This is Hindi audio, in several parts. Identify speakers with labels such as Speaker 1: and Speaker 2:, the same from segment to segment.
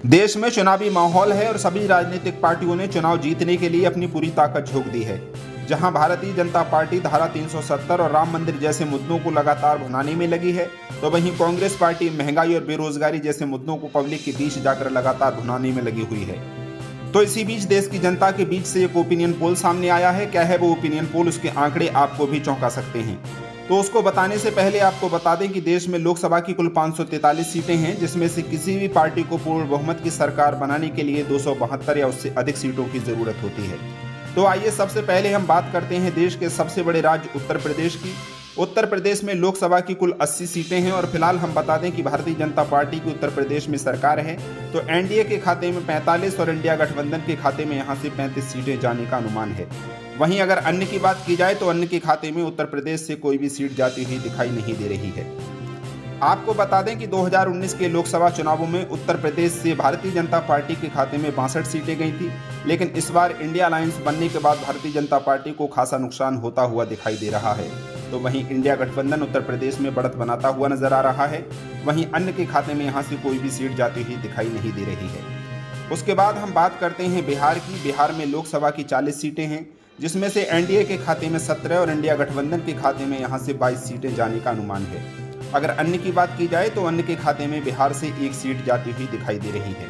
Speaker 1: देश में चुनावी माहौल है और सभी राजनीतिक पार्टियों ने चुनाव जीतने के लिए अपनी पूरी ताकत झोंक दी है। जहां भारतीय जनता पार्टी धारा 370 और राम मंदिर जैसे मुद्दों को लगातार भुनाने में लगी है, तो वहीं कांग्रेस पार्टी महंगाई और बेरोजगारी जैसे मुद्दों को पब्लिक के बीच जाकर लगातार भुनाने में लगी हुई है। तो इसी बीच देश की जनता के बीच से एक ओपिनियन पोल सामने आया है। क्या है वो ओपिनियन पोल, उसके आंकड़े आपको भी चौंका सकते हैं। तो उसको बताने से पहले आपको बता दें कि देश में लोकसभा की कुल 543 सीटें हैं, जिसमें से किसी भी पार्टी को पूर्ण बहुमत की सरकार बनाने के लिए 272 या उससे अधिक सीटों की जरूरत होती है। तो आइए सबसे पहले हम बात करते हैं देश के सबसे बड़े राज्य उत्तर प्रदेश की। उत्तर प्रदेश में लोकसभा की कुल 80 सीटें हैं और फिलहाल हम बता दें कि भारतीय जनता पार्टी की उत्तर प्रदेश में सरकार है, तो एनडीए के खाते में 45 और इंडिया गठबंधन के खाते में यहां से 35 सीटें जाने का अनुमान है। वहीं अगर अन्य की बात की जाए तो अन्य के खाते में उत्तर प्रदेश से कोई भी सीट जाती हुई दिखाई नहीं दे रही है। आपको बता दें कि 2019 के लोकसभा चुनावों में उत्तर प्रदेश से भारतीय जनता पार्टी के खाते में 62 सीटें गई थी, लेकिन इस बार इंडिया अलायंस बनने के बाद भारतीय जनता पार्टी को खासा नुकसान होता हुआ दिखाई दे रहा है। तो वहीं इंडिया गठबंधन उत्तर प्रदेश में बढ़त बनाता हुआ नजर आ रहा है, वहीं अन्य के खाते में यहां से कोई भी सीट जाती हुई दिखाई नहीं दे रही है। उसके बाद हम बात करते हैं बिहार की। बिहार में लोकसभा की 40 सीटें हैं, जिसमें से एनडीए के खाते में 17 और इंडिया गठबंधन के खाते में यहां से 22 सीटें जाने का अनुमान है। अगर अन्य की बात की जाए तो अन्य के खाते में बिहार से एक सीट जाती हुई दिखाई दे रही है।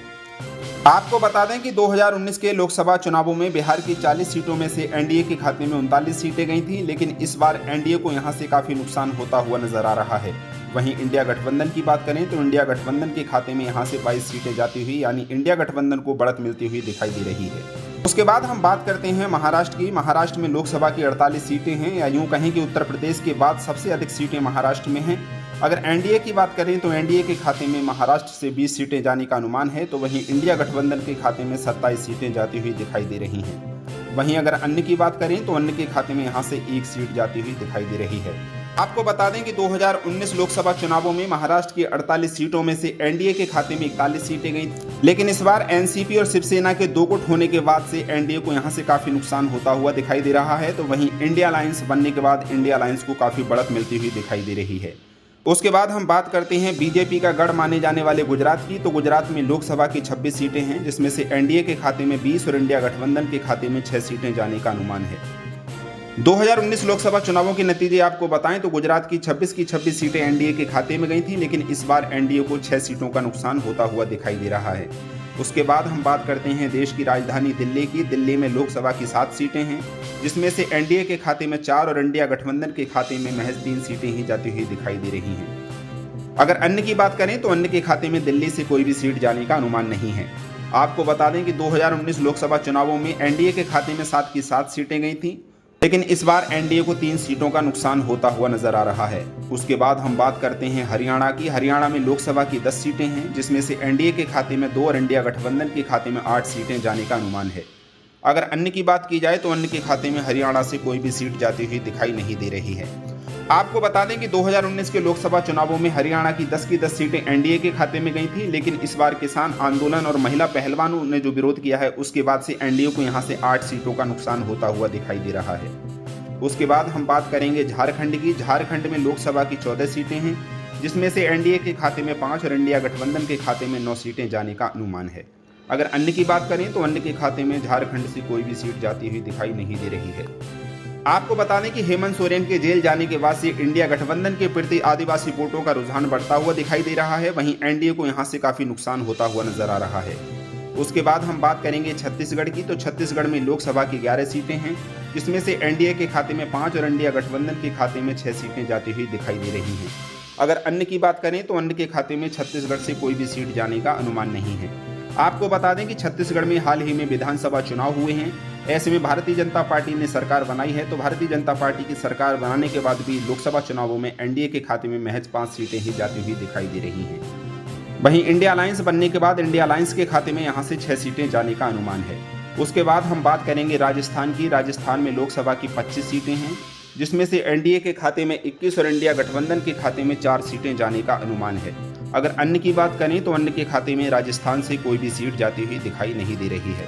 Speaker 1: आपको बता दें कि 2019 के लोकसभा चुनावों में बिहार की 40 सीटों में से एनडीए के खाते में 39 सीटें गई थी, लेकिन इस बार एनडीए को यहां से काफी नुकसान होता हुआ नजर आ रहा है। वहीं इंडिया गठबंधन की बात करें तो इंडिया गठबंधन के खाते में यहां से 22 सीटें जाती हुई, यानी इंडिया गठबंधन को बढ़त मिलती हुई दिखाई दे रही है। उसके बाद हम बात करते हैं महाराष्ट्र की। महाराष्ट्र में लोकसभा की 48 सीटें हैं, या यूं कहें कि उत्तर प्रदेश के बाद सबसे अधिक सीटें महाराष्ट्र में हैं। अगर एनडीए की बात करें तो एनडीए के खाते में महाराष्ट्र से 20 सीटें जाने का अनुमान है, तो वहीं इंडिया गठबंधन के खाते में 27 सीटें जाती हुई दिखाई दे रही हैं। वहीं अगर अन्य की बात करें तो अन्य के खाते में यहां से एक सीट जाती हुई दिखाई दे रही है। आपको बता दें कि 2019 लोकसभा चुनावों में महाराष्ट्र की 48 सीटों में से एनडीए के खाते में 41 सीटें गई, लेकिन इस बार एनसीपी और शिवसेना के दो गुट होने के बाद से एनडीए को यहां से काफी नुकसान होता हुआ दिखाई दे रहा है। तो वहीं इंडिया अलायंस बनने के बाद इंडिया अलायंस को काफी बढ़त मिलती हुई दिखाई दे रही है। उसके बाद हम बात करते हैं बीजेपी का गढ़ माने जाने वाले गुजरात की। तो गुजरात में लोकसभा की 26 सीटें हैं, जिसमें से एनडीए के खाते में 20 और इंडिया गठबंधन के खाते में 6 सीटें जाने का अनुमान है। 2019 लोकसभा चुनावों के नतीजे आपको बताएं तो गुजरात की 26 की 26 सीटें एनडीए के खाते में गई थी, लेकिन इस बार एनडीए को 6 सीटों का नुकसान होता हुआ दिखाई दे रहा है। उसके बाद हम बात करते हैं देश की राजधानी दिल्ली की। दिल्ली में लोकसभा की 7 सीटें हैं, जिसमें से एनडीए के खाते में 4 और इंडिया गठबंधन के खाते में महज 3 सीटें ही जाती हुई दिखाई दे रही हैं। अगर अन्य की बात करें तो अन्य के खाते में दिल्ली से कोई भी सीट जाने का अनुमान नहीं है। आपको बता दें कि 2019 लोकसभा चुनावों में एनडीए के खाते में 7 की 7 सीटें गई थी, लेकिन इस बार एनडीए को 3 सीटों का नुकसान होता हुआ नजर आ रहा है। उसके बाद हम बात करते हैं हरियाणा की। हरियाणा में लोकसभा की 10 सीटें हैं, जिसमें से एनडीए के खाते में 2 और इंडिया गठबंधन के खाते में 8 सीटें जाने का अनुमान है। अगर अन्य की बात की जाए तो अन्य के खाते में हरियाणा से कोई भी सीट जाती हुई दिखाई नहीं दे रही है। आपको बता दें कि 2019 के लोकसभा चुनावों में हरियाणा की 10 की 10 सीटें एनडीए के खाते में गई थी, लेकिन इस बार किसान आंदोलन और महिला पहलवानों ने जो विरोध किया है, उसके बाद से एनडीए को यहां से 8 सीटों का नुकसान होता हुआ दिखाई दे रहा है। उसके बाद हम बात करेंगे झारखंड की। झारखंड में लोकसभा की 14 सीटें हैं, जिसमें से एनडीए के खाते में 5 और इंडिया गठबंधन के खाते में 9 सीटें जाने का अनुमान है। अगर अन्य की बात करें तो अन्य के खाते में झारखंड से कोई भी सीट जाती हुई दिखाई नहीं दे रही है। आपको बता दें कि हेमंत सोरेन के जेल जाने के बाद से इंडिया गठबंधन के प्रति आदिवासी वोटों का रुझान बढ़ता हुआ दिखाई दे रहा है, वहीं एनडीए को यहां से काफी नुकसान होता हुआ नजर आ रहा है। उसके बाद हम बात करेंगे छत्तीसगढ़ की। तो छत्तीसगढ़ में लोकसभा की 11 सीटें हैं, जिसमें से एनडीए के खाते में 5 और इंडिया गठबंधन के खाते में 6 सीटें जाती हुई दिखाई दे रही हैं। अगर अन्य की बात करें तो अन्य के खाते में छत्तीसगढ़ से कोई भी सीट जाने का अनुमान नहीं है। आपको बता दें कि छत्तीसगढ़ में हाल ही में विधानसभा चुनाव हुए हैं। ऐसे में भारतीय जनता पार्टी ने सरकार बनाई है, तो भारतीय जनता पार्टी की सरकार बनाने के बाद भी लोकसभा चुनावों में एनडीए के खाते में महज 5 सीटें ही जाती हुई दिखाई दे रही हैं। वहीं इंडिया अलायंस बनने के बाद इंडिया अलायंस के खाते में यहां से 6 सीटें जाने का अनुमान है। उसके बाद हम बात करेंगे राजस्थान की। राजस्थान में लोकसभा की 25 सीटें हैं, जिसमें से एनडीए के खाते में 21 और इंडिया गठबंधन के खाते में 4 सीटें जाने का अनुमान है। अगर अन्य की बात करें तो अन्य के खाते में राजस्थान से कोई भी सीट जाती हुई दिखाई नहीं दे रही है।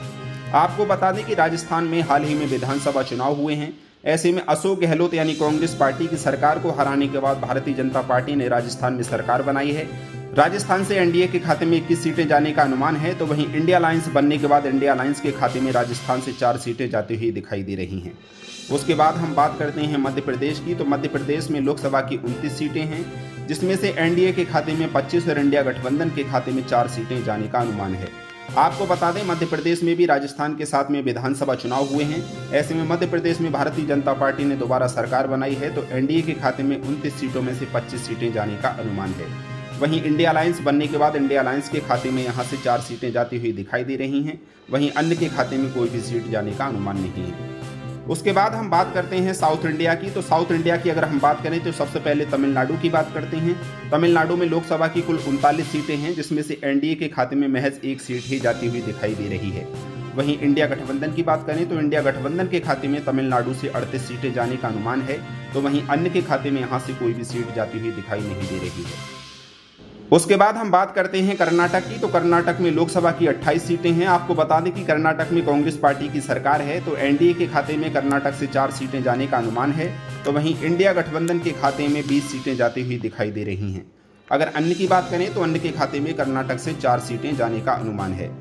Speaker 1: आपको बता दें कि राजस्थान में हाल ही में विधानसभा चुनाव हुए हैं। ऐसे में अशोक गहलोत यानी कांग्रेस पार्टी की सरकार को हराने के बाद भारतीय जनता पार्टी ने राजस्थान में सरकार बनाई है। राजस्थान से एनडीए के खाते में 21 सीटें जाने का अनुमान है, तो वहीं इंडिया अलायंस बनने के बाद इंडिया अलायंस के खाते में राजस्थान से 4 सीटें जाती हुई दिखाई दे रही हैं। उसके बाद हम बात करते हैं मध्य प्रदेश की। तो मध्य प्रदेश में लोकसभा की 29 सीटें हैं, जिसमें से एनडीए के खाते में 25 और इंडिया गठबंधन के खाते में 4 सीटें जाने का अनुमान है। आपको बता दें, मध्य प्रदेश में भी राजस्थान के साथ में विधानसभा चुनाव हुए हैं। ऐसे में मध्य प्रदेश में भारतीय जनता पार्टी ने दोबारा सरकार बनाई है, तो एनडीए के खाते में 29 सीटों में से 25 सीटें जाने का अनुमान है। वहीं इंडिया अलायंस बनने के बाद इंडिया अलायंस के खाते में यहां से 4 सीटें जाती हुई दिखाई दे रही हैं। वहीं अन्य के खाते में कोई भी सीट जाने का अनुमान नहीं है। उसके बाद हम बात करते हैं साउथ इंडिया की। तो साउथ इंडिया की अगर हम बात करें तो सबसे पहले तमिलनाडु की बात करते हैं। तमिलनाडु में लोकसभा की कुल 39 सीटें हैं, जिसमें से एनडीए के खाते में महज 1 सीट ही जाती हुई दिखाई दे रही है। वहीं इंडिया गठबंधन की बात करें तो इंडिया गठबंधन के खाते में तमिलनाडु से 38 सीटें जाने का अनुमान है, तो वहीं अन्य के खाते में यहाँ से कोई भी सीट जाती हुई दिखाई नहीं दे रही है। उसके बाद हम बात करते हैं कर्नाटक की। तो कर्नाटक में लोकसभा की 28 सीटें हैं। आपको बता दें कि कर्नाटक में कांग्रेस पार्टी की सरकार है, तो एनडीए के खाते में कर्नाटक से 4 सीटें जाने का अनुमान है, तो वहीं इंडिया गठबंधन के खाते में 20 सीटें जाती हुई दिखाई दे रही हैं। अगर अन्य की बात करें तो अन्य के खाते में कर्नाटक से 4 सीटें जाने का अनुमान है।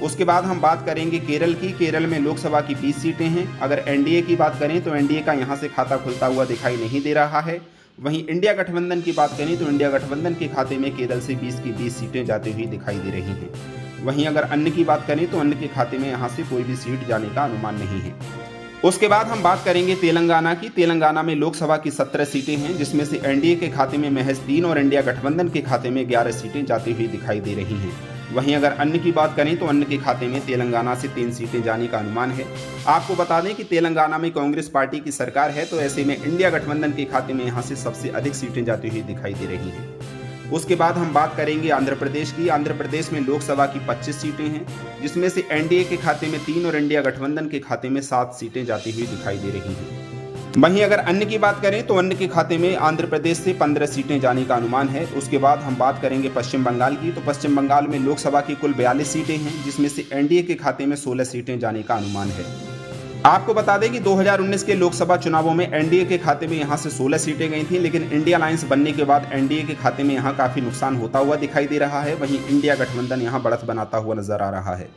Speaker 1: उसके बाद हम बात करेंगे केरल की। केरल में लोकसभा की 20 सीटें हैं। अगर एनडीए की बात करें तो एनडीए का यहाँ से खाता खुलता हुआ दिखाई नहीं दे रहा है। वहीं इंडिया गठबंधन की बात करें तो इंडिया गठबंधन के खाते में केरल से 20 की 20 सीटें जाती हुई दिखाई दे रही हैं। वहीं अगर अन्य की बात करें तो अन्य के खाते में यहाँ से कोई भी सीट जाने का अनुमान नहीं है। उसके बाद हम बात करेंगे तेलंगाना की। तेलंगाना में लोकसभा की 17 सीटें हैं, जिसमें से एनडीए के खाते में महज 3 और इंडिया गठबंधन के खाते में 11 सीटें जाती हुई दिखाई दे रही हैं। वहीं अगर अन्य की बात करें तो अन्य के खाते में तेलंगाना से 3 सीटें जाने का अनुमान है। आपको बता दें कि तेलंगाना में कांग्रेस पार्टी की सरकार है, तो ऐसे में इंडिया गठबंधन के खाते में यहाँ से सबसे अधिक सीटें जाती हुई दिखाई दे रही हैं। उसके बाद हम बात करेंगे आंध्र प्रदेश की। आंध्र प्रदेश में लोकसभा की 25 सीटें हैं, जिसमें से एनडीए के खाते में 3 और इंडिया गठबंधन के खाते में 7 सीटें जाती हुई दिखाई दे रही हैं। वहीं अगर अन्य की बात करें तो अन्य के खाते में आंध्र प्रदेश से 15 सीटें जाने का अनुमान है। उसके बाद हम बात करेंगे पश्चिम बंगाल की। तो पश्चिम बंगाल में लोकसभा की कुल 42 सीटें हैं, जिसमें से एनडीए के खाते में 16 सीटें जाने का अनुमान है। आपको बता दें कि 2019 के लोकसभा चुनावों में एनडीए के खाते में यहां से 16 सीटें गई थी, लेकिन इंडिया अलायंस बनने के बाद एनडीए के खाते में यहां काफी नुकसान होता हुआ दिखाई दे रहा है। वहीं इंडिया गठबंधन यहां बढ़त बनाता हुआ नजर आ रहा है।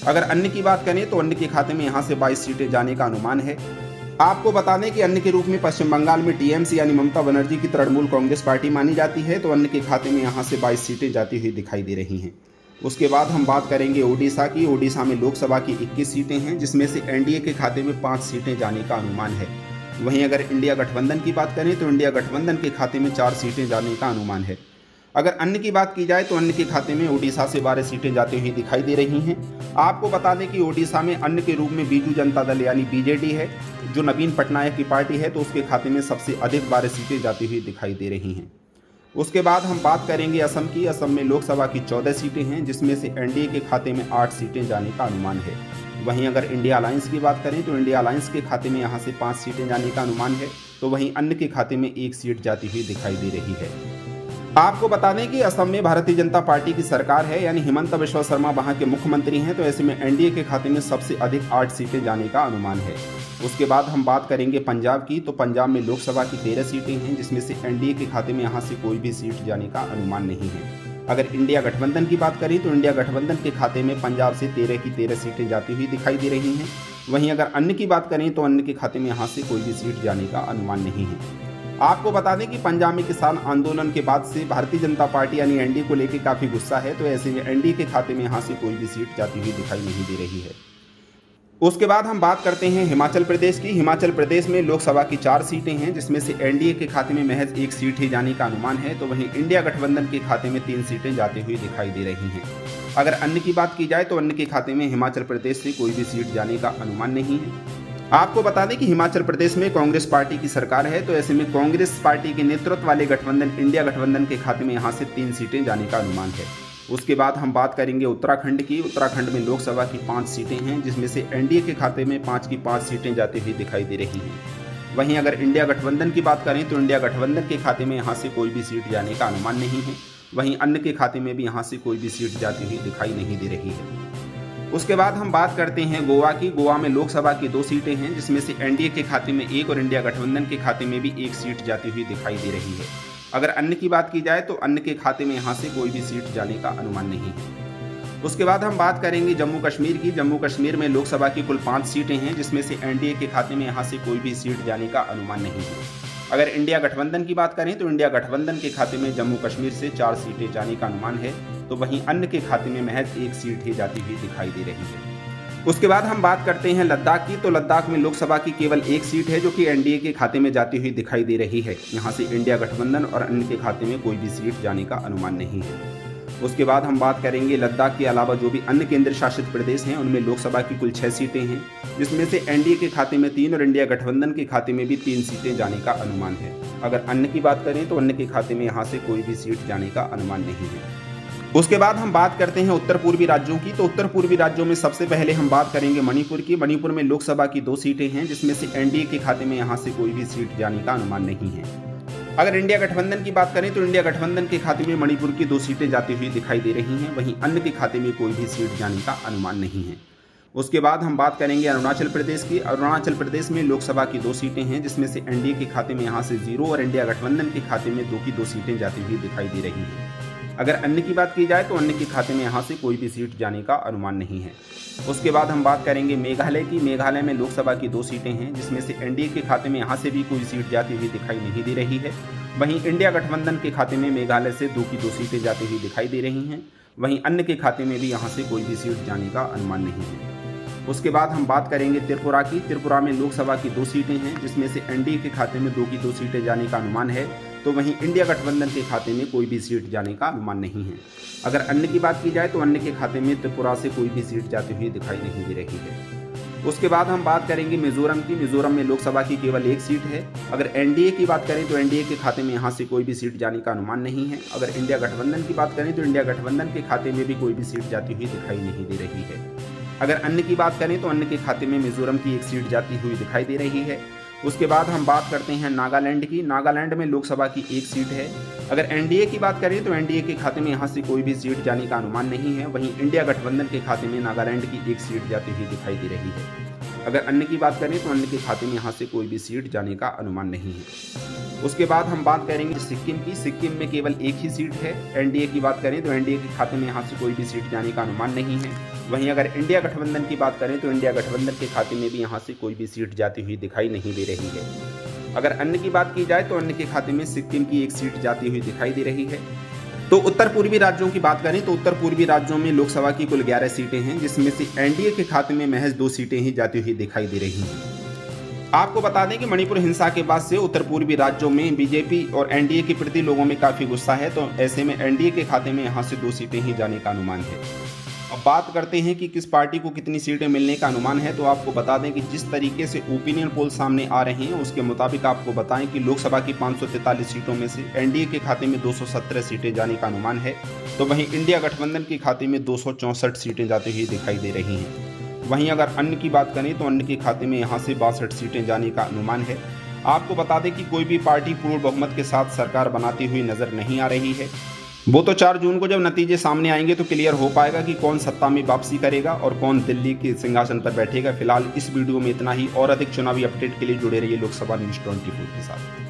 Speaker 1: अगर अन्य की बात करें तो अन्य के खाते में यहां से 22 सीटें जाने का अनुमान है। आपको बता दें कि अन्य के रूप में पश्चिम बंगाल में टीएमसी यानी ममता बनर्जी की तृणमूल कांग्रेस पार्टी मानी जाती है, तो अन्य के खाते में यहां से 22 सीटें जाती हुई दिखाई दे रही हैं। उसके बाद हम बात करेंगे ओडिशा की। ओडिशा में लोकसभा की 21 सीटें हैं, जिसमें से एनडीए के खाते में 5 सीटें जाने का अनुमान है। वहीं अगर इंडिया गठबंधन की बात करें तो इंडिया गठबंधन के खाते में 4 सीटें जाने का अनुमान है। अगर अन्य की बात की जाए तो अन्य के खाते में ओडिशा से 12 सीटें जाती हुई दिखाई दे रही हैं। आपको बता दें कि ओडिशा में अन्य के रूप में बीजू जनता दल यानी बीजेडी है, जो नवीन पटनायक की पार्टी है, तो उसके खाते में सबसे अधिक 12 सीटें जाती हुई दिखाई दे रही हैं। उसके बाद हम बात करेंगे असम की। असम में लोकसभा की 14 सीटें हैं, जिसमें से एनडीए के खाते में 8 सीटें जाने का अनुमान है। वहीं अगर इंडिया अलायंस की बात करें तो इंडिया अलायंस के खाते में यहाँ से 5 सीटें जाने का अनुमान है, तो वहीं अन्य के खाते में 1 सीट जाती हुई दिखाई दे रही है। आपको बता दें कि असम में भारतीय जनता पार्टी की सरकार है, यानी हिमंता बिश्वा शर्मा वहां के मुख्यमंत्री हैं, तो ऐसे में एनडीए के खाते में सबसे अधिक 8 सीटें जाने का अनुमान है। उसके बाद हम बात करेंगे पंजाब की। तो पंजाब में लोकसभा की 13 सीटें हैं, जिसमें से एनडीए के खाते में यहाँ से कोई भी सीट जाने का अनुमान नहीं है। अगर इंडिया गठबंधन की बात करें तो इंडिया गठबंधन के खाते में पंजाब से 13 की 13 सीटें जाती हुई दिखाई दे रही हैं। वहीं अगर अन्य की बात करें तो अन्य के खाते में यहाँ से कोई भी सीट जाने का अनुमान नहीं है। आपको बता दें कि पंजाब में किसान आंदोलन के बाद से भारतीय जनता पार्टी यानी एनडीए को लेकर काफी गुस्सा है, तो ऐसे में एनडीए के खाते में यहाँ से कोई भी सीट जाती हुई दिखाई नहीं दे रही है। उसके बाद हम बात करते हैं हिमाचल प्रदेश की। हिमाचल प्रदेश में लोकसभा की 4 सीटें हैं, जिसमें से एनडीए के खाते में महज 1 सीट ही जाने का अनुमान है, तो वहीं इंडिया गठबंधन के खाते में 3 सीटें जाती हुई दिखाई दे रही हैं। अगर अन्य की बात की जाए तो अन्य के खाते में हिमाचल प्रदेश से कोई भी सीट जाने का अनुमान नहीं है। आपको बता दें कि हिमाचल प्रदेश में कांग्रेस पार्टी की सरकार है, तो ऐसे में कांग्रेस पार्टी के नेतृत्व वाले गठबंधन इंडिया गठबंधन के खाते में यहाँ से 3 सीटें जाने का अनुमान है। उसके बाद हम बात करेंगे उत्तराखंड की। उत्तराखंड में लोकसभा की 5 सीटें हैं, जिसमें से एनडीए के खाते में 5 की 5 सीटें जाती हुई दिखाई दे रही हैं। वहीं अगर इंडिया गठबंधन की बात करें तो इंडिया गठबंधन के खाते में यहाँ से कोई भी सीट जाने का अनुमान नहीं है। वहीं अन्य के खाते में भी यहाँ से कोई भी सीट जाती हुई दिखाई नहीं दे रही है। उसके बाद हम बात करते हैं गोवा की। गोवा में लोकसभा की 2 सीटें हैं, जिसमें से एनडीए के खाते में 1 और इंडिया गठबंधन के खाते में भी 1 सीट जाती हुई दिखाई दे रही है। अगर अन्य की बात की जाए तो अन्य के खाते में यहाँ से कोई भी सीट जाने का अनुमान नहीं है। उसके बाद हम बात करेंगे जम्मू कश्मीर की। जम्मू कश्मीर में लोकसभा की कुल 5 सीटें हैं, जिसमें से एनडीए के खाते में यहाँ से कोई भी सीट जाने का अनुमान नहीं है। अगर इंडिया गठबंधन की बात करें तो इंडिया गठबंधन के खाते में जम्मू कश्मीर से 4 सीटें जाने का अनुमान है, तो वहीं अन्य के खाते में महज 1 सीट ही जाती हुई दिखाई दे रही है। उसके बाद हम बात करते हैं लद्दाख की। तो लद्दाख में लोकसभा की केवल 1 सीट है, जो कि एनडीए के खाते में जाती हुई दिखाई दे रही है। यहाँ से इंडिया गठबंधन और अन्य के खाते में कोई भी सीट जाने का अनुमान नहीं है। उसके बाद हम बात करेंगे लद्दाख के अलावा जो भी अन्य केंद्र शासित प्रदेश हैं, उनमें लोकसभा की कुल 6 सीटें हैं, जिसमें से एनडीए के खाते में 3 और इंडिया गठबंधन के खाते में भी 3 सीटें जाने का अनुमान है। अगर अन्य की बात करें तो अन्य के खाते में यहाँ से कोई भी सीट जाने का अनुमान नहीं है। उसके बाद हम बात करते हैं उत्तर पूर्वी राज्यों की। तो उत्तर पूर्वी राज्यों में सबसे पहले हम बात करेंगे मणिपुर की। मणिपुर में लोकसभा की 2 सीटें हैं, जिसमें से एनडीए के खाते में यहाँ से कोई भी सीट जाने का अनुमान नहीं है। अगर इंडिया गठबंधन की बात करें तो इंडिया गठबंधन के खाते में मणिपुर की 2 सीटें जाती हुई दिखाई दे रही हैं, वहीं अन्य के खाते में कोई भी सीट जाने का अनुमान नहीं है। उसके बाद हम बात करेंगे अरुणाचल प्रदेश की। अरुणाचल प्रदेश में लोकसभा की 2 सीटें हैं, जिसमें से एनडीए के खाते में यहाँ से 0 और इंडिया गठबंधन के खाते में 2 की 2 सीटें जाती हुई दिखाई दे रही हैं। अगर अन्य की बात की जाए तो अन्य के खाते में यहाँ से कोई भी सीट जाने का अनुमान नहीं है। उसके बाद हम बात करेंगे मेघालय की। मेघालय में लोकसभा की 2 सीटें हैं, जिसमें से एनडीए के खाते में यहाँ से भी कोई सीट जाती हुई दिखाई नहीं दे रही है। वहीं इंडिया गठबंधन के खाते में मेघालय से 2 की 2 सीटें जाती हुई दिखाई दे रही हैं। वहीं अन्य के खाते में भी यहाँ से कोई भी सीट जाने का अनुमान नहीं है। उसके बाद हम बात करेंगे त्रिपुरा की। त्रिपुरा में लोकसभा की 2 सीटें हैं, जिसमें से एनडीए के खाते में 2 की 2 सीटें जाने का अनुमान है, तो वहीं इंडिया गठबंधन के खाते में कोई भी सीट जाने का अनुमान नहीं है। अगर अन्य की बात की जाए तो अन्य के खाते में त्रिपुरा से कोई भी सीट जाती हुई दिखाई नहीं दे रही है। उसके बाद हम बात करेंगे मिजोरम की। मिजोरम में लोकसभा की केवल 1 सीट है। अगर एनडीए की बात करें तो एनडीए के खाते में यहाँ से कोई भी सीट जाने का अनुमान नहीं है। अगर इंडिया गठबंधन की बात करें तो इंडिया गठबंधन के खाते में भी कोई भी सीट जाती हुई दिखाई नहीं दे रही है। अगर अन्य की बात करें तो अन्य के खाते में मिजोरम की 1 सीट जाती हुई दिखाई दे रही है। उसके बाद हम बात करते हैं नागालैंड की। नागालैंड में लोकसभा की 1 सीट है। अगर एनडीए की बात करें तो एनडीए के खाते में यहाँ से कोई भी सीट जाने का अनुमान नहीं है। वहीं इंडिया गठबंधन के खाते में नागालैंड की 1 सीट जाती हुई दिखाई दे रही है। अगर अन्य की बात करें तो अन्य के खाते में यहाँ से कोई भी सीट जाने का अनुमान नहीं है। उसके बाद हम बात करेंगे सिक्किम की। सिक्किम में केवल 1 ही सीट है। एनडीए की बात करें तो एनडीए के खाते में यहाँ से कोई भी सीट जाने का अनुमान नहीं है। वहीं अगर इंडिया गठबंधन की बात करें तो इंडिया गठबंधन के खाते में भी यहाँ से कोई भी सीट जाती हुई दिखाई नहीं दे रही है। अगर अन्य की बात की जाए तो अन्य के खाते में सिक्किम की 1 सीट जाती हुई दिखाई दे रही है। तो उत्तर पूर्वी राज्यों की बात करें तो उत्तर पूर्वी राज्यों में लोकसभा की कुल 11 सीटें हैं, जिसमें से एनडीए के खाते में महज 2 सीटें ही जाती हुई दिखाई दे रही हैं। आपको बता दें कि मणिपुर हिंसा के बाद से उत्तर पूर्वी राज्यों में बीजेपी और एनडीए के प्रति लोगों में काफ़ी गुस्सा है, तो ऐसे में एनडीए के खाते में यहाँ से 2 सीटें ही जाने का अनुमान है। अब बात करते हैं कि किस पार्टी को कितनी सीटें मिलने का अनुमान है। तो आपको बता दें कि जिस तरीके से ओपिनियन पोल सामने आ रहे हैं, उसके मुताबिक आपको बताएं कि लोकसभा की 543 सीटों में से एनडीए के खाते में 217 सीटें जाने का अनुमान है, तो वहीं इंडिया गठबंधन के खाते में 264 सीटें जाती हुई दिखाई दे रही हैं। वहीं अगर अन्य की बात करें तो अन्य के खाते में यहाँ से 62 सीटें जाने का अनुमान है। आपको बता दें कि कोई भी पार्टी पूर्ण बहुमत के साथ सरकार बनाती हुई नजर नहीं आ रही है। वो तो 4 जून को जब नतीजे सामने आएंगे तो क्लियर हो पाएगा कि कौन सत्ता में वापसी करेगा और कौन दिल्ली के सिंहासन पर बैठेगा। फिलहाल इस वीडियो में इतना ही। और अधिक चुनावी अपडेट के लिए जुड़े रहिए लोकसभा न्यूज़ 24 के साथ।